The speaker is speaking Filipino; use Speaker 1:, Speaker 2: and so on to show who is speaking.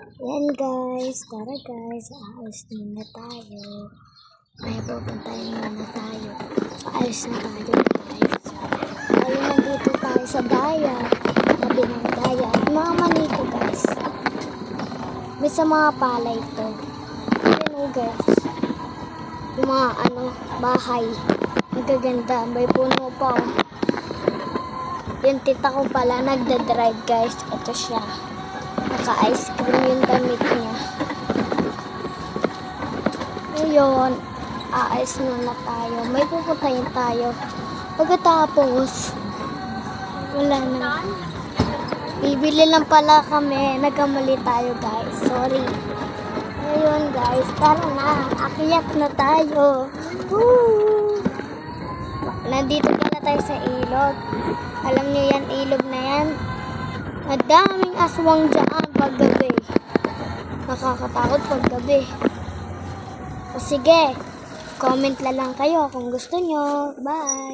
Speaker 1: Yan guys, tara guys, aalis muna tayo. May pupuntahin muna tayo. Aalis na tayo guys. Dahil nandito tayo sa daya, tabi ng daya at mga manito guys. May sa mga palay to. Ayan o guys, yung mga bahay. Magaganda, may puno pa o. Yung tita ko pala nagda-drive guys. Ito siya. Naka-ice cream yung damit niya. Ngayon, aalis na tayo. May pupuntahin tayo. Pagkatapos, wala na. Bibili lang pala kami. Nagkamali tayo guys. Sorry. Ngayon guys, tara na. Akyat na tayo. Woo! Nandito pala tayo sa ilog. Alam niyo yan, ilog na yan. Madaming aswang dyan paggabi. Nakakatakot paggabi. O sige, comment lang kayo kung gusto nyo. Bye!